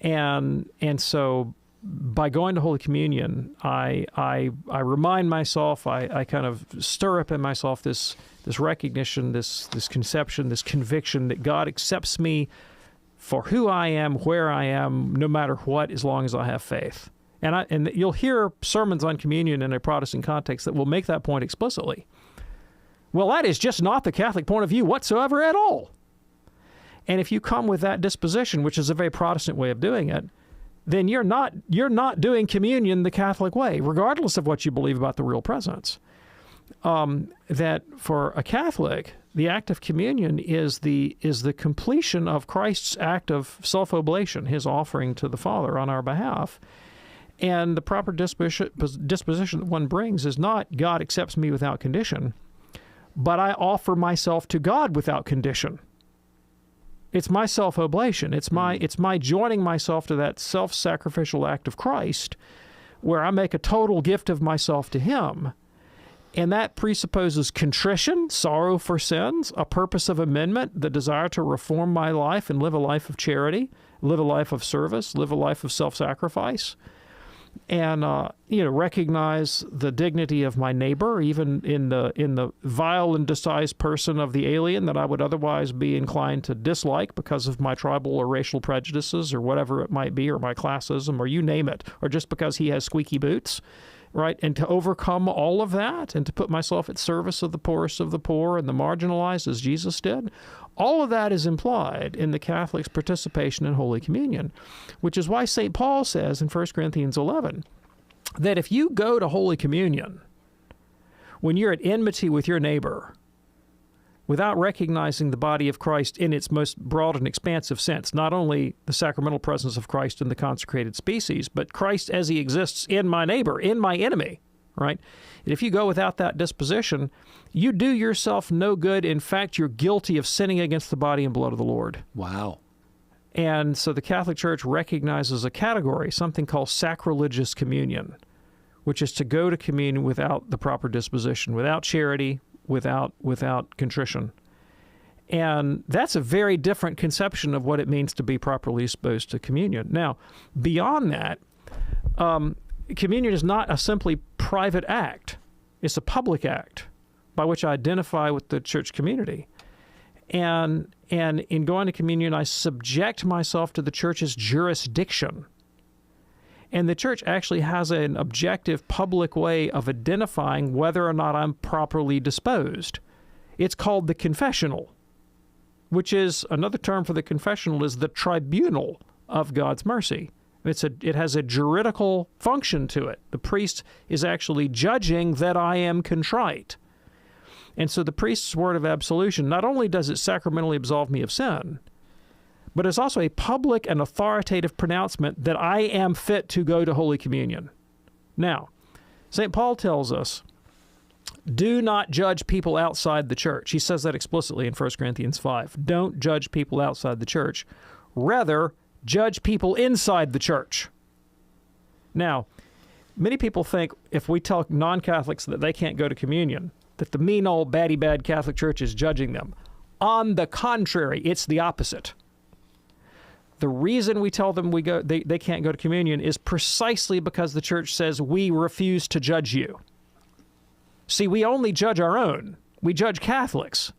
[SPEAKER 8] And so by going to Holy Communion, I remind myself, I kind of stir up in myself this recognition, this conception, this conviction that God accepts me for who I am, where I am, no matter what, as long as I have faith. And you'll hear sermons on communion in a Protestant context that will make that point explicitly. Well, that is just not the Catholic point of view whatsoever at all. And if you come with that disposition, which is a very Protestant way of doing it, then you're not doing communion the Catholic way, regardless of what you believe about the real presence. That for a Catholic, the act of communion is the completion of Christ's act of self-oblation, his offering to the Father on our behalf. And the proper disposition that one brings is not God accepts me without condition, but I offer myself to God without condition. It's my self-oblation. It's my joining myself to that self-sacrificial act of Christ, where I make a total gift of myself to him. And that presupposes contrition, sorrow for sins, a purpose of amendment, the desire to reform my life and live a life of charity, live a life of service, live a life of self-sacrifice, and recognize the dignity of my neighbor, even in the vile and despised person of the alien that I would otherwise be inclined to dislike because of my tribal or racial prejudices or whatever it might be, or my classism, or you name it, or just because he has squeaky boots. Right, and to overcome all of that and to put myself at service of the poorest of the poor and the marginalized as Jesus did, all of that is implied in the Catholic's participation in Holy Communion, which is why St. Paul says in 1 Corinthians 11 that if you go to Holy Communion when you're at enmity with your neighbor, without recognizing the body of Christ in its most broad and expansive sense, not only the sacramental presence of Christ in the consecrated species, but Christ as he exists in my neighbor, in my enemy, right? And if you go without that disposition, you do yourself no good. In fact, you're guilty of sinning against the body and blood of the Lord.
[SPEAKER 7] Wow.
[SPEAKER 8] And so the Catholic Church recognizes a category, something called sacrilegious communion, which is to go to communion without the proper disposition, without charity, without contrition. And that's a very different conception of what it means to be properly exposed to communion. Now, beyond that, communion is not a simply private act. It's a public act by which I identify with the church community. And in going to communion, I subject myself to the church's jurisdiction. And the church actually has an objective public way of identifying whether or not I'm properly disposed. It's called the confessional, which is another term for the confessional is the tribunal of God's mercy. It has a juridical function to it. The priest is actually judging that I am contrite. And so the priest's word of absolution, not only does it sacramentally absolve me of sin, but it's also a public and authoritative pronouncement that I am fit to go to Holy Communion. Now, St. Paul tells us, do not judge people outside the church. He says that explicitly in 1 Corinthians 5. Don't judge people outside the church. Rather, judge people inside the church. Now, many people think if we tell non-Catholics that they can't go to communion, that the mean old baddie bad Catholic Church is judging them. On the contrary, it's the opposite. The reason we tell them they can't go to communion is precisely because the church says we refuse to judge you. See, we only judge our own. We judge Catholics.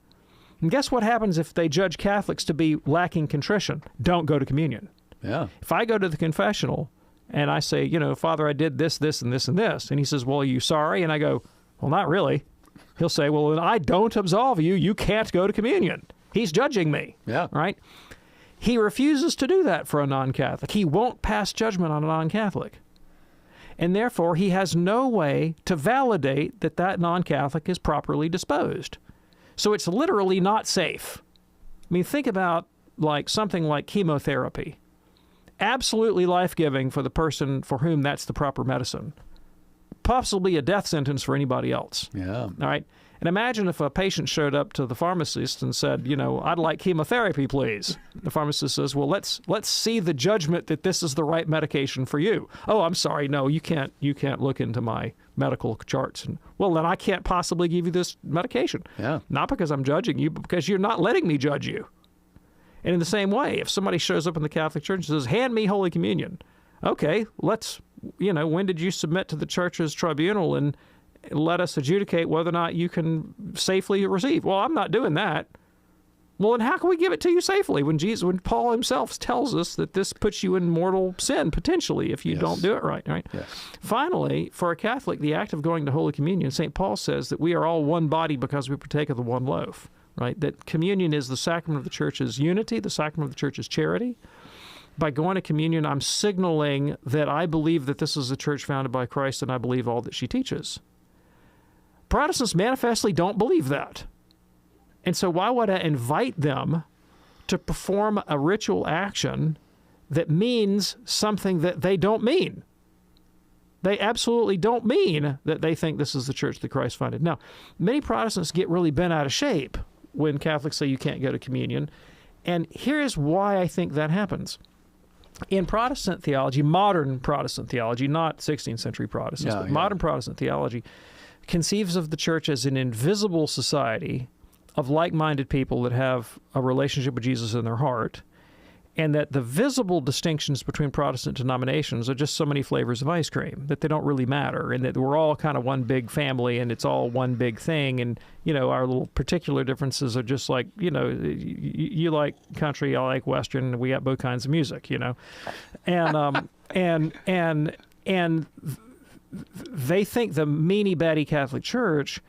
[SPEAKER 8] And guess what happens if they judge Catholics to be lacking contrition? Don't go to communion.
[SPEAKER 7] Yeah.
[SPEAKER 8] If I go to the confessional and I say, Father, I did this, this, and this, and this, and he says, well, are you sorry? And I go, well, not really. He'll say, well, then I don't absolve you. You can't go to communion. He's judging me.
[SPEAKER 7] Yeah.
[SPEAKER 8] Right? He refuses to do that for a non-Catholic. He won't pass judgment on a non-Catholic. And therefore, he has no way to validate that that non-Catholic is properly disposed. So it's literally not safe. I mean, think about something like chemotherapy. Absolutely life-giving for the person for whom that's the proper medicine. Possibly a death sentence for anybody else.
[SPEAKER 7] Yeah.
[SPEAKER 8] All right? And imagine if a patient showed up to the pharmacist and said, I'd like chemotherapy, please. The pharmacist says, well, let's see the judgment that this is the right medication for you. Oh, I'm sorry. No, you can't look into my medical charts. And, well, then I can't possibly give you this medication.
[SPEAKER 7] Yeah.
[SPEAKER 8] Not because I'm judging you, but because you're not letting me judge you. And in the same way, if somebody shows up in the Catholic Church and says, hand me Holy Communion. Okay, when did you submit to the church's tribunal and let us adjudicate whether or not you can safely receive? Well, I'm not doing that. Well, then how can we give it to you safely when Paul himself tells us that this puts you in mortal sin, potentially, if you don't do it right?
[SPEAKER 7] Yes.
[SPEAKER 8] Finally, for a Catholic, the act of going to Holy Communion, St. Paul says that we are all one body because we partake of the one loaf, right? That communion is the sacrament of the church's unity, the sacrament of the church's charity. By going to communion, I'm signaling that I believe that this is a church founded by Christ and I believe all that she teaches. Protestants manifestly don't believe that. And so why would I invite them to perform a ritual action that means something that they don't mean? They absolutely don't mean that they think this is the church that Christ founded. Now, many Protestants get really bent out of shape when Catholics say you can't go to communion. And here's why I think that happens. In Protestant theology, modern Protestant theology, not 16th century Protestants, but modern Protestant theology, conceives of the church as an invisible society of like-minded people that have a relationship with Jesus in their heart, and that the visible distinctions between Protestant denominations are just so many flavors of ice cream that they don't really matter, and that we're all kind of one big family and it's all one big thing, and our little particular differences are just like you like country, I like Western, we got both kinds of music, and they think the meanie batty Catholic Church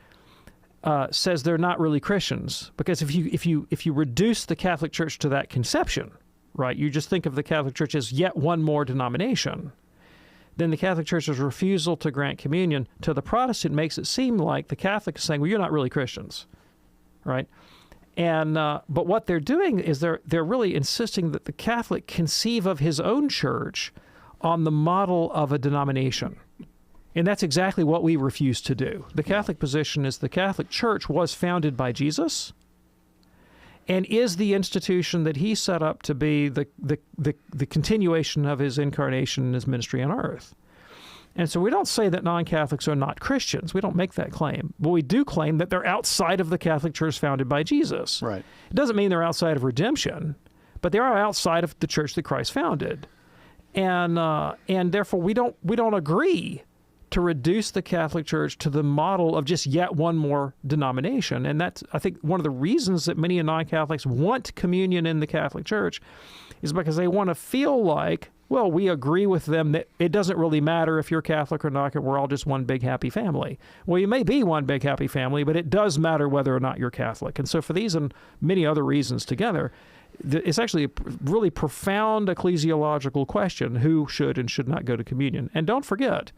[SPEAKER 8] says they're not really Christians, because if you reduce the Catholic Church to that conception, right, you just think of the Catholic Church as yet one more denomination, then the Catholic Church's refusal to grant communion to the Protestant makes it seem like the Catholic is saying, well, you're not really Christians, right? And but what they're doing is they're really insisting that the Catholic conceive of his own church on the model of a denomination. And that's exactly what we refuse to do. The Catholic position is the Catholic Church was founded by Jesus and is the institution that he set up to be the continuation of his incarnation and his ministry on earth. And so we don't say that non-Catholics are not Christians. We don't make that claim. But we do claim that they're outside of the Catholic Church founded by Jesus.
[SPEAKER 7] Right.
[SPEAKER 8] It doesn't mean they're outside of redemption, but they are outside of the church that Christ founded. And therefore we don't agree to reduce the Catholic Church to the model of just yet one more denomination. And that's, I think, one of the reasons that many non-Catholics want communion in the Catholic Church is because they want to feel like, well, we agree with them that it doesn't really matter if you're Catholic or not, we're all just one big happy family. Well, you may be one big happy family, but it does matter whether or not you're Catholic. And so for these and many other reasons together, it's actually a really profound ecclesiological question: who should and should not go to communion? And don't forget,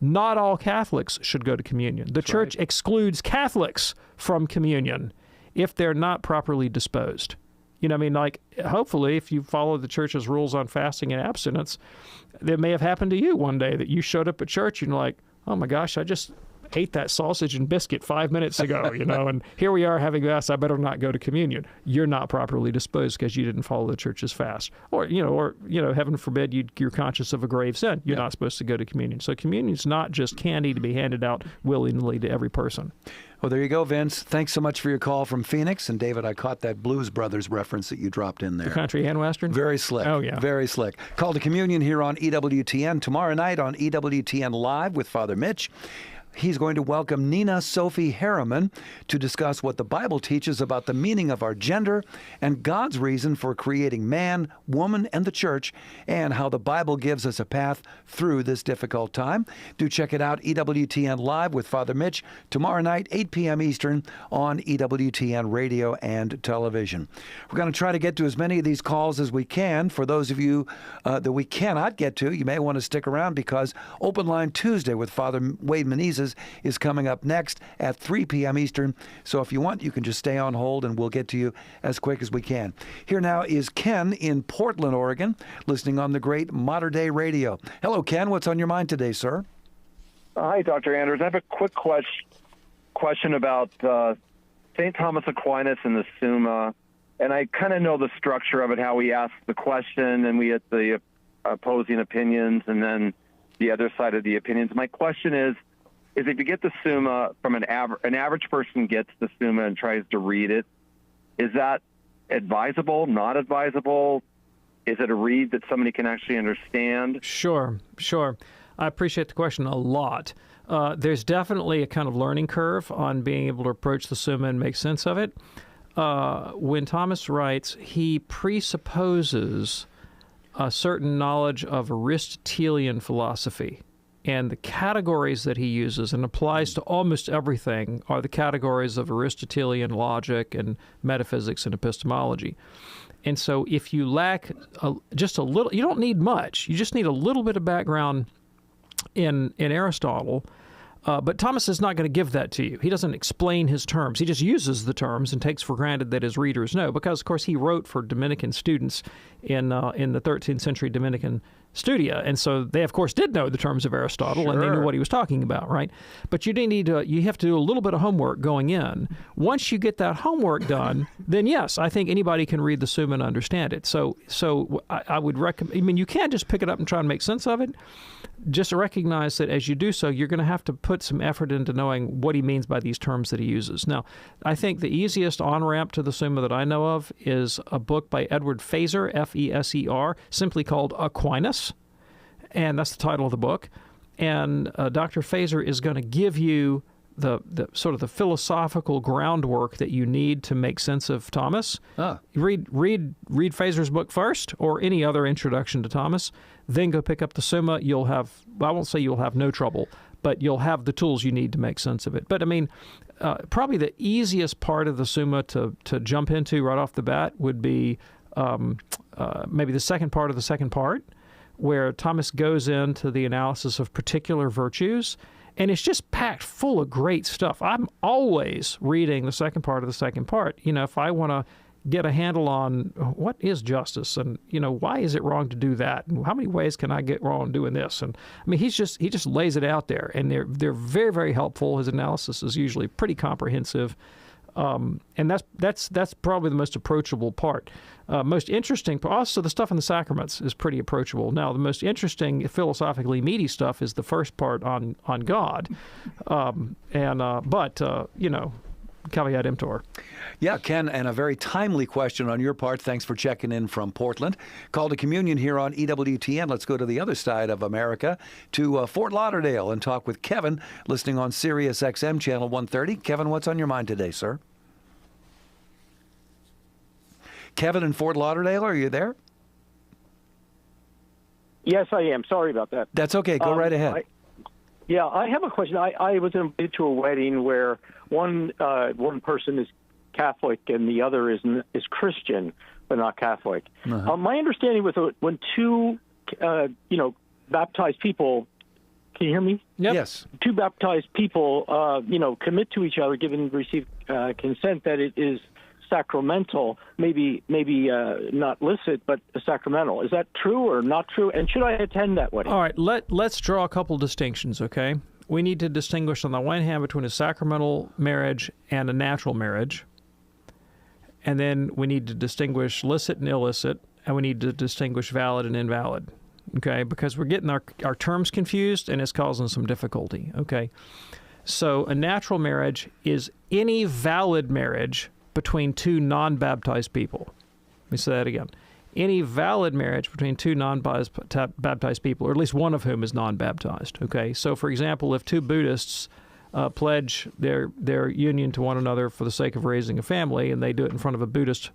[SPEAKER 8] not all Catholics should go to communion. The Church excludes Catholics from communion if they're not properly disposed. You know, I mean, like, hopefully, if you follow the Church's rules on fasting and abstinence, it may have happened to you one day that you showed up at church and you're like, oh my gosh, I just ate that sausage and biscuit 5 minutes ago, you know, and here we are having this, I better not go to communion. You're not properly disposed because you didn't follow the Church's fast. Or, heaven forbid, you're conscious of a grave sin. You're not supposed to go to communion. So communion's not just candy to be handed out willingly to every person.
[SPEAKER 7] Well, there you go, Vince. Thanks so much for your call from Phoenix. And, David, I caught that Blues Brothers reference that you dropped in there.
[SPEAKER 8] The country and western?
[SPEAKER 7] Very slick.
[SPEAKER 8] Oh, yeah.
[SPEAKER 7] Very slick. Call to Communion here on EWTN. Tomorrow night on EWTN Live with Father Mitch. He's going to welcome Nina Sophie Harriman to discuss what the Bible teaches about the meaning of our gender and God's reason for creating man, woman, and the church, and how the Bible gives us a path through this difficult time. Do check it out, EWTN Live with Father Mitch, tomorrow night, 8 p.m. Eastern on EWTN Radio and Television. We're going to try to get to as many of these calls as we can. For those of you that we cannot get to, you may want to stick around because Open Line Tuesday with Father Wade Menezes is coming up next at 3 p.m. Eastern. So if you want, you can just stay on hold and we'll get to you as quick as we can. Here now is Ken in Portland, Oregon, listening on the great Modern Day Radio. Hello, Ken. What's on your mind today, sir?
[SPEAKER 20] Hi, Dr. Anders. I have a quick question about St. Thomas Aquinas and the Summa. And I kind of know the structure of it, how we ask the question and we get the opposing opinions and then the other side of the opinions. My question is if you get the Summa from an average person gets the Summa and tries to read it, is that advisable, not advisable? Is it a read that somebody can actually understand?
[SPEAKER 8] Sure. I appreciate the question a lot. There's definitely a kind of learning curve on being able to approach the Summa and make sense of it. When Thomas writes, he presupposes a certain knowledge of Aristotelian philosophy. And the categories that he uses and applies to almost everything are the categories of Aristotelian logic and metaphysics and epistemology. And so if you lack just a little, you don't need much. You just need a little bit of background in Aristotle. But Thomas is not going to give that to you. He doesn't explain his terms. He just uses the terms and takes for granted that his readers know, because, of course, he wrote for Dominican students in the 13th century Dominican Studia, and so they, of course, did know the terms of Aristotle, and they knew what he was talking about, right? But you have to do a little bit of homework going in. Once you get that homework done, then yes, I think anybody can read the Summa and understand it. So I would recommend. I mean, you can't just pick it up and try and make sense of it. Just recognize that as you do so, you're going to have to put some effort into knowing what he means by these terms that he uses. Now, I think the easiest on-ramp to the Summa that I know of is a book by Edward Feser, F-E-S-E-R, simply called Aquinas, and that's the title of the book. And Dr. Feser is going to give you the sort of the philosophical groundwork that you need to make sense of Thomas. Read Feser's book first, or any other introduction to Thomas, then go pick up the Summa. You'll have, I won't say you'll have no trouble, but you'll have the tools you need to make sense of it. But I mean, probably the easiest part of the Summa to jump into right off the bat would be maybe the second part of the second part, where Thomas goes into the analysis of particular virtues. And it's just packed full of great stuff. I'm always reading the second part of the second part. You know, if I want to get a handle on what is justice and, you know, why is it wrong to do that? And how many ways can I get wrong doing this? And I mean, he just lays it out there, and they're very, very helpful. His analysis is usually pretty comprehensive. And that's probably the most approachable part. Most interesting, also the stuff in the sacraments is pretty approachable. Now, the most interesting, philosophically meaty stuff is the first part on God. But you know, caveat emptor.
[SPEAKER 7] Yeah, Ken, and a very timely question on your part. Thanks for checking in from Portland. Call to Communion here on EWTN. Let's go to the other side of America, to Fort Lauderdale, and talk with Kevin, listening on Sirius XM Channel 130. Kevin, what's on your mind today, sir? Kevin in Fort Lauderdale, are you there?
[SPEAKER 21] Yes, I am. Sorry about that.
[SPEAKER 7] That's okay. Go right ahead.
[SPEAKER 21] I have a question. I was invited to a wedding where one person is Catholic and the other is Christian. but not Catholic. My understanding was when two, baptized people, can you hear me?
[SPEAKER 8] Yep.
[SPEAKER 7] Yes.
[SPEAKER 21] Two baptized people, commit to each other, give and receive consent, that it is sacramental, maybe not licit, but sacramental. Is that true or not true? And should I attend that wedding?
[SPEAKER 8] All right, let's draw a couple distinctions, okay? We need to distinguish on the one hand between a sacramental marriage and a natural marriage. And then we need to distinguish licit and illicit, and we need to distinguish valid and invalid, okay? Because we're getting our terms confused, and it's causing some difficulty, okay? So a natural marriage is any valid marriage between two non-baptized people. Let me say that again. Any valid marriage between two non-baptized people, or at least one of whom is non-baptized, okay? So, for example, if two Buddhists pledge their union to one another for the sake of raising a family, and they do it in front of a Buddhist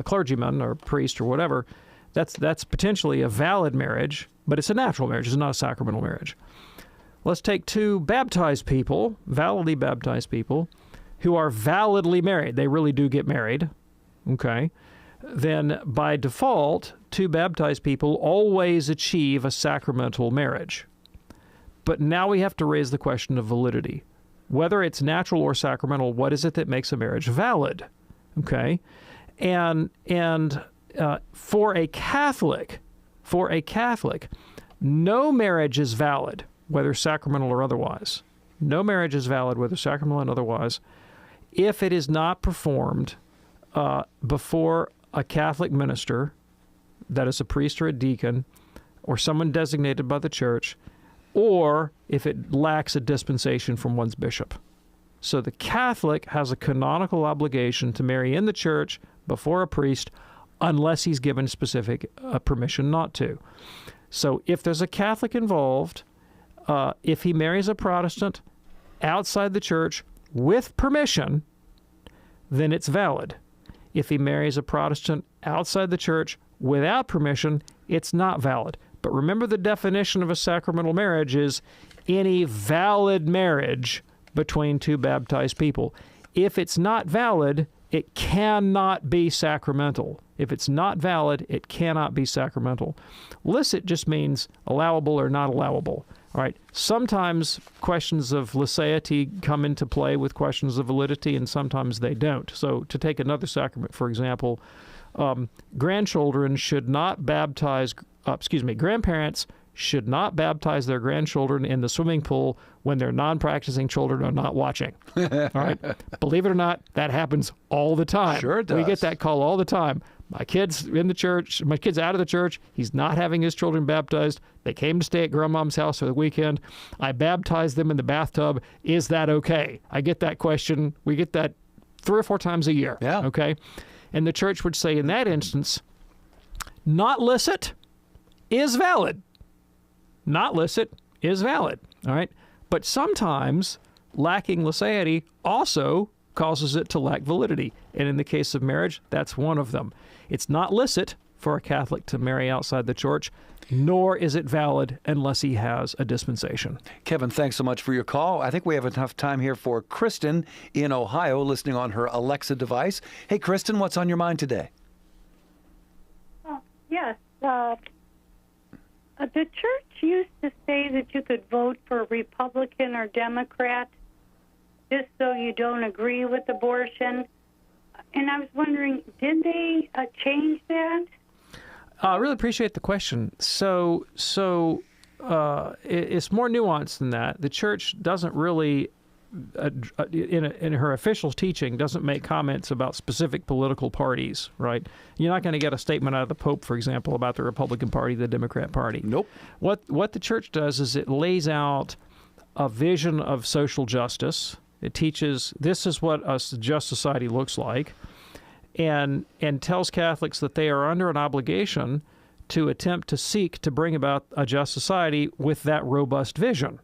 [SPEAKER 8] clergyman or priest or whatever, that's potentially a valid marriage, but it's a natural marriage. It's not a sacramental marriage. Let's take two baptized people, validly baptized people, who are validly married. They really do get married, okay? Then by default, two baptized people always achieve a sacramental marriage. But now we have to raise the question of validity. Whether it's natural or sacramental, what is it that makes a marriage valid? Okay? And for a Catholic, no marriage is valid, whether sacramental or otherwise. No marriage is valid, whether sacramental and otherwise, if it is not performed before a Catholic minister, that is a priest or a deacon, or someone designated by the church, or if it lacks a dispensation from one's bishop. So the Catholic has a canonical obligation to marry in the church before a priest unless he's given specific permission not to. So if there's a Catholic involved, if he marries a Protestant outside the church with permission, then it's valid. If he marries a Protestant outside the church without permission, it's not valid. But remember, the definition of a sacramental marriage is any valid marriage between two baptized people. If it's not valid, it cannot be sacramental. If it's not valid, it cannot be sacramental. Licit just means allowable or not allowable. All right. Sometimes questions of licity come into play with questions of validity, and sometimes they don't. So to take another sacrament, for example, grandparents should not baptize their grandchildren in the swimming pool when their non-practicing children are not watching. All right. Believe it or not, that happens all the time.
[SPEAKER 7] Sure it does.
[SPEAKER 8] We get that call all the time. My kid's in the church. My kid's out of the church. He's not having his children baptized. They came to stay at grandmom's house for the weekend. I baptized them in the bathtub. Is that okay? I get that question. We get that 3 or 4 times a year.
[SPEAKER 7] Yeah.
[SPEAKER 8] Okay. And the church would say in that instance, not licit is valid. Not licit is valid. All right. But sometimes lacking licity also causes it to lack validity. And in the case of marriage, that's one of them. It's not licit for a Catholic to marry outside the church, nor is it valid unless he has a dispensation.
[SPEAKER 7] Kevin, thanks so much for your call. I think we have enough time here for Kristen in Ohio, listening on her Alexa device. Hey, Kristen, what's on your mind today?
[SPEAKER 3] Yes. The church used to say that you could vote for Republican or Democrat just so you don't agree with abortion. And I was wondering, did they change that?
[SPEAKER 8] I really appreciate the question. So it's more nuanced than that. The church doesn't really, in her official teaching, doesn't make comments about specific political parties, right? You're not going to get a statement out of the Pope, for example, about the Republican Party, the Democrat Party.
[SPEAKER 7] Nope.
[SPEAKER 8] What the church does is it lays out a vision of social justice. It teaches this is what a just society looks like, and tells Catholics that they are under an obligation to attempt to seek to bring about a just society with that robust vision.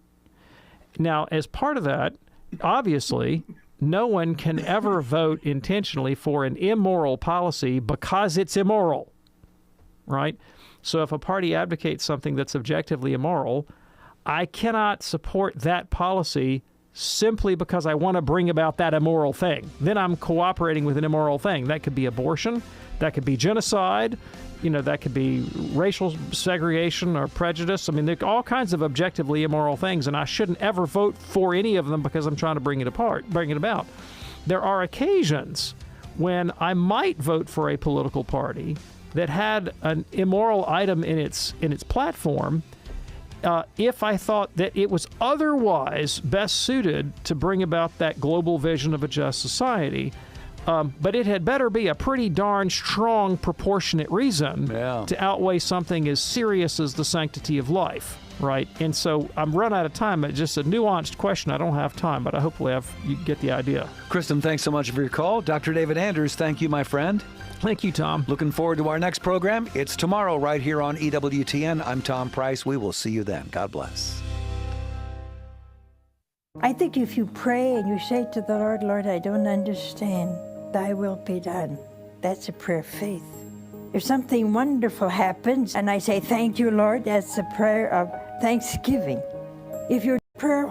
[SPEAKER 8] Now, as part of that, obviously, no one can ever vote intentionally for an immoral policy because it's immoral, right? So if a party advocates something that's objectively immoral, I cannot support that policy simply because I want to bring about that immoral thing. Then I'm cooperating with an immoral thing. That could be abortion. That could be genocide. That could be racial segregation or prejudice. I mean, there are all kinds of objectively immoral things, and I shouldn't ever vote for any of them because I'm trying to bring it about. There are occasions when I might vote for a political party that had an immoral item in its platform, if I thought that it was otherwise best suited to bring about that global vision of a just society. But it had better be a pretty darn strong, proportionate reason to outweigh something as serious as the sanctity of life, right? And so I'm run out of time. It's just a nuanced question. I don't have time, but I hopefully you get the idea.
[SPEAKER 7] Kristen, thanks so much for your call. Dr. David Anders, thank you, my friend.
[SPEAKER 8] Thank you, Tom.
[SPEAKER 7] Looking forward to our next program. It's tomorrow right here on EWTN. I'm Tom Price. We will see you then. God bless.
[SPEAKER 6] I think if you pray and you say to the Lord, Lord, I don't understand, thy will be done. That's a prayer of faith. If something wonderful happens and I say, thank you, Lord, that's a prayer of thanksgiving. If your prayer